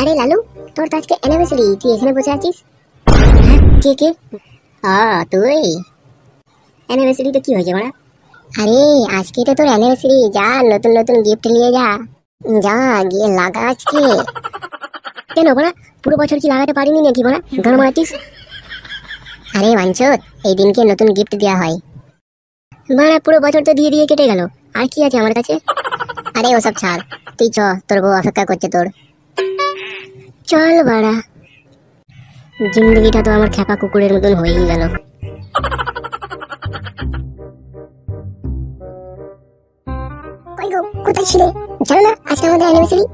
আরে লালু, তোর তো আজকে অ্যানিভার্সারি, তুই এখানে বসে আছিস? কে কে? তুই অ্যানিভার্সারি তো কি হয়েছে বড়া? আরে আজকে তো তোর অ্যানিভার্সারি, যা নতুন নতুন গিফট নিয়ে যা, যা গিয়ে লাগা আজকে। কেন বড়া, পুরো বছর কি লাগাতে পারিনি নাকি বড়া, গান মারাতিস? আরে বাঞ্চত, এই দিনকে নতুন গিফট দেওয়া হয় বড়া। পুরো বছর তো দিয়ে দিয়ে কেটে গেল, আর কি আছে আমার কাছে? আরে ওসব ছাড়, তুই চ, তোর বউ অপেক্ষা করছে তোর। চল বাড়া, জিন্দগিটা তো আমার খেপা কুকুরের মতন হয়েই গেল। কোথায় ছিলে? জানো না আজকে আমাদের অ্যানিভার্সারি?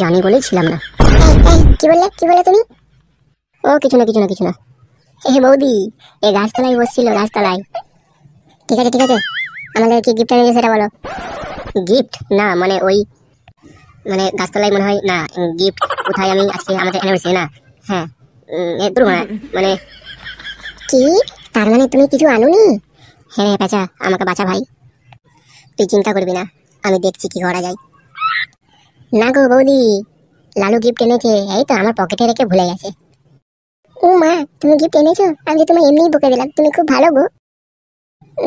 জানি বলেই ছিলাম না। কি বললে তুমি? ও কিছু না। বৌদি, এই গাছতলায় বসছিল, গাছতলায়। ঠিক আছে, আমাদের কি গিফট এনেছে সেটা বলো। গিফট না মানে ওই, মানে গাছতলায় মনে হয় না, গিফট কোথায়? আমি আজকে আমাদের অ্যানিভার্সারি না। হ্যাঁ মানে কি, তার মানে তুমি কিছু আনোনি? হ্যাঁ পেঁচা, আমাকে বাঁচা ভাই, তুই চিন্তা করবি না, আমি দেখছি কি করা যায়। না গো বৌদি, লালু গিফট এনেছে, এই তো আমার পকেটে রেখে ভুলে গেছে। ও মা, তুমি গিফট এনেছো? আমি তোমায় এমনিই বকে দিলাম, তুমি খুব ভালো গো।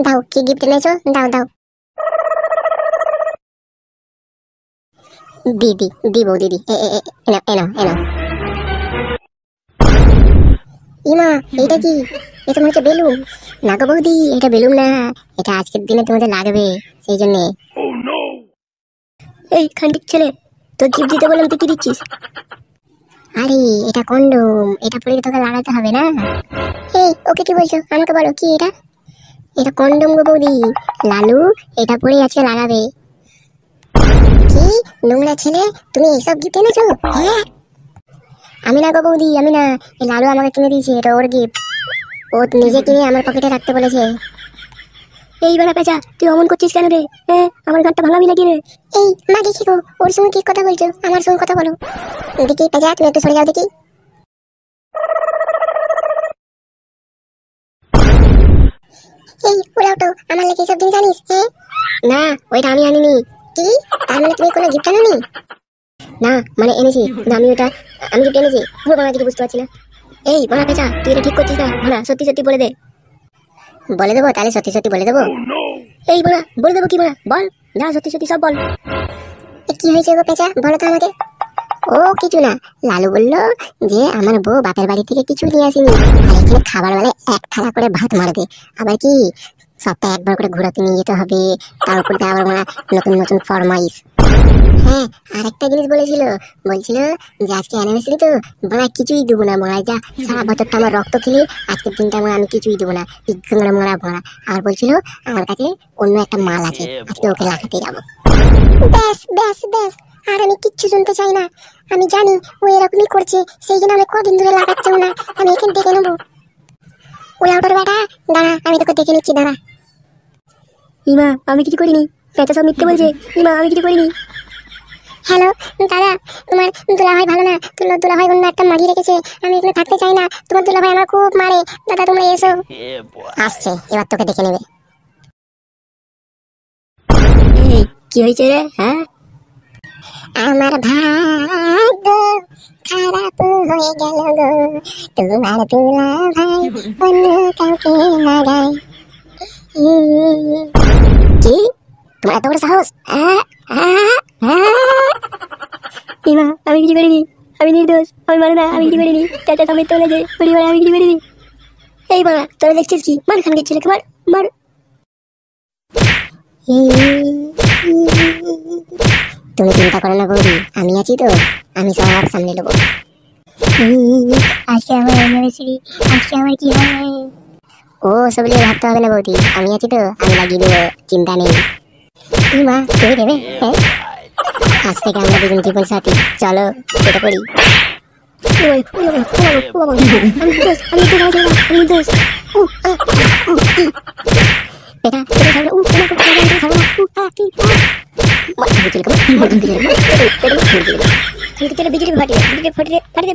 দাও, কি গিফট এনেছো? দাও। দি বৌদি, এনা। ইমা, এইটা কি? এটা মনে হচ্ছে বেলুন। না গো বৌদি, এটা বেলুন না, এটা আজকের দিনে তোমাদের লাগবে, সেই জন্য। এই খান্ডিক ছেলে, তোর গিফট দিতে বললাম, তুই কি দিচ্ছিস? আরে এটা কন্ডম, এটা পরে তোকে লাগাতে হবে না। এই ওকে কি বলছো? আমাকে বলো কি এটা? এটা কন্ডম গো বৌদি, লালু এটা পরে আজকে লাগাবে। কি নোংরা ছেলে, তুমি এইসব গিফট এনেছো? হ্যাঁ, আমি না গো বৌদি, আমি না, এই লালু আমাকে কিনে দিয়েছে, এটা ওর গিফট, ও নিজে কিনে আমার পকেটে রাখতে বলেছে। এই বেলা পেঁচা, তুই অমন করছিস কেন রে? হ্যাঁ, আমার গানটা ভাঙাবি নাকি রে? এই মা দেখি গো, ওর সঙ্গে কি কথা বলছো, আমার সঙ্গে কথা বলো। দেখি পেঁচা, তুমি একটু সরে যাও দেখি। এই ওরাও তো আমার লেগে সব দিন জানিস? হ্যাঁ না, ওইটা আমি আনিনি। কি, তার মানে তুমি কোনো গিফট আনোনি? না মানে এনেছি, না আমি গিফট এনেছি, পুরো বাংলা কিছু বুঝতে পারছি না। এই বাংলা পেঁচা, তুই এটা ঠিক করছিস না, ভাড়া সত্যি বলে দে। বলে দেবো তাহলে, সত্যি বলে দেবো। এই বলা বলে দেবো কি বলা, বল যা, সত্যি সব বল। কি হয়েছে গো পেঁচা, বলো তো আমাকে। ও কিছু না, লালু বললো যে আমার বউ বাপের বাড়ি থেকে কিছু নিয়ে আসেনি, আর এখানে খাবার বেলায় এক থালা করে ভাত মারবে, আবার কি সপ্তাহে একবার করে ঘোরাতে নিয়ে যেতে হবে, তার উপর দিয়ে আবার নতুন ফরমাইশ। হ্যাঁ, আর একটা জিনিস বলছিল যে আজকে অ্যানিভার্সারি তো বলা কিছুই দেবো না, মরা যা সারা বছরটা আমার রক্ত খেলে আজকের দিনটা আমি কিছুই দেবো না, মরা। আর বলছিল আমার কাছে অন্য একটা মাল আছে, আজকে ওকে লাগাতে যাবো। ব্যাস, আর আমি কিচ্ছু শুনতে চাই না, আমি জানি ও এরকমই করছে, সেই জন্য আমি কদিন ধরে লাগাচ্ছেও না, আমি এখানে দেখে নেবো। ওলা ওটার বেটা, দাঁড়া আমি তোকে দেখে নিচ্ছি, দাঁড়া। ইমা, আমি কিছু করিনি, পেঁচা সব মিথ্যে বলছে। ইমা, আমি কিছু করিনি। হ্যালো দাদা, তোমার দুলাভাই ভালো না, দুলাভাই অন্য একটা মাগি রেখেছে, আমি এখানে থাকতে চাই না, তোমার দুলাভাই আমার খুব মারে, দাদা তোমরা এসো। আসছে, এবার তোকে দেখে নেবে। কি হয়েছে রে? হ্যাঁ, আমার ভাগ্য খারাপ হয়ে গেল গো, তোমার দুলাভাই অন্য কাউকে লাগায়। কি, তোমার এত বড় সাহস? ইমা, আমি কিছু করিনি, আমি নির্দোষ, আমি মানো না, আমি কিছু করিনি, চাচা সমেত তোলে যে পরিবারে আমি কিছু করিনি। এই বাবা, তোরা দেখছিস কি? মার খান ছেলেকে, মার। তুমি চিন্তা করো না বৌদি, আমি আছি তো, আমি সব সামনে নেবো। আজকে আমার অ্যানিভার্সারি, আজকে আমার কি হবে? ও সব নিয়ে ভাবতে হবে না বৌদি, আমি আছি তো, আমি লাগিয়ে দেবো, চিন্তা নেই। মা তুমি দেবে? হ্যাঁ, আজ থেকে আমরা দুজন জীবন সাথী, চলো কেটে পড়ি। বিজলি ফাটিয়ে